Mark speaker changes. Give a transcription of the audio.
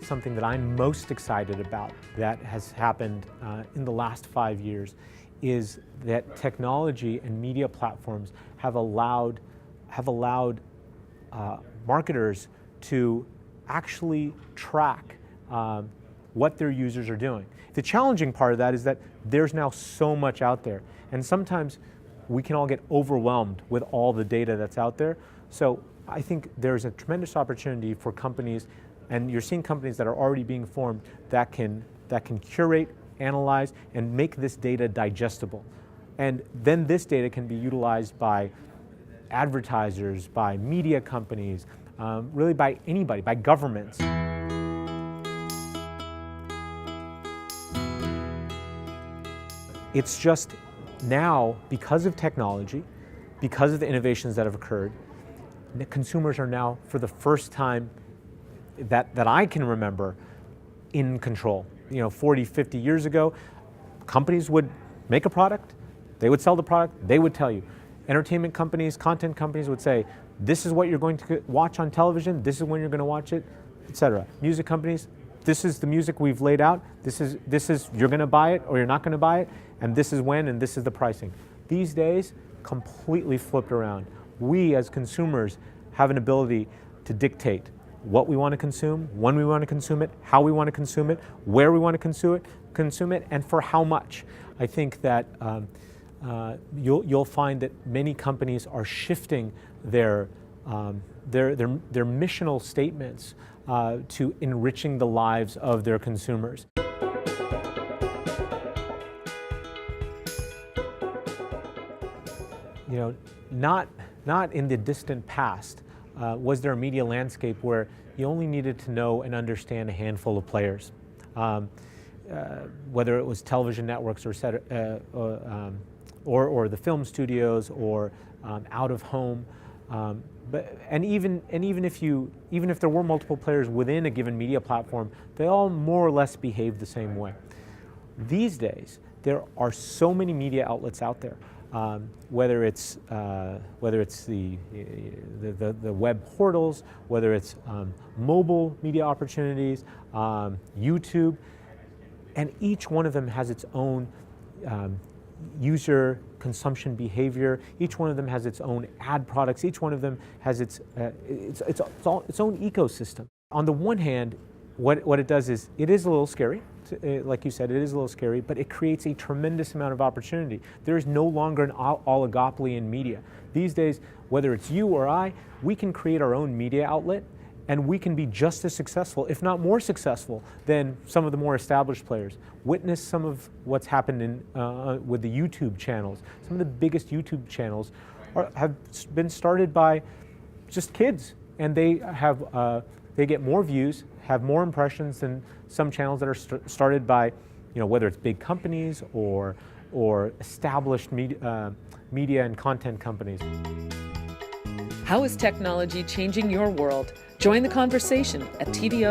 Speaker 1: something that I'm most excited about that has happened in the last 5 years is that technology and media platforms have allowed marketers to actually track what their users are doing. The challenging part of that is that there's now so much out there, and sometimes we can all get overwhelmed with all the data that's out there. So I think there's a tremendous opportunity for companies, and you're seeing companies that are already being formed that can curate, analyze, and make this data digestible. And then this data can be utilized by advertisers, by media companies, really by anybody, by governments. It's just now, because of technology, because of the innovations that have occurred, the consumers are now, for the first time that I can remember, in control. 40, 50 years ago, companies would make a product, they would sell the product, they would tell you. Entertainment companies, content companies would say, this is what you're going to watch on television, this is when you're going to watch it, etc. Music companies, this is the music we've laid out, this is you're going to buy it or you're not going to buy it, and this is when, and this is the pricing. These days, completely flipped around. We as consumers have an ability to dictate what we want to consume, when we want to consume it, how we want to consume it, where we want to consume it, and for how much. I think that you'll find that many companies are shifting their missional statements to enriching the lives of their consumers. Not in the distant past was there a media landscape where you only needed to know and understand a handful of players, whether it was television networks or the film studios or out of home. And even if there were multiple players within a given media platform, they all more or less behave the same way. These days, there are so many media outlets out there. Whether it's the web portals, whether it's mobile media opportunities, YouTube, and each one of them has its own user consumption behavior. Each one of them has its own ad products. Each one of them has its own ecosystem. On the one hand, what it does is it is a little scary. Like you said, it is a little scary, but it creates a tremendous amount of opportunity. There is no longer an oligopoly in media. These days, whether it's you or I, we can create our own media outlet, and we can be just as successful, if not more successful, than some of the more established players. Witness some of what's happened with the YouTube channels. Some of the biggest YouTube channels have been started by just kids, and they get more views, have more impressions than some channels that are started by, whether it's big companies or established media and content companies.
Speaker 2: How is technology changing your world? Join the conversation at tdo.org/poll.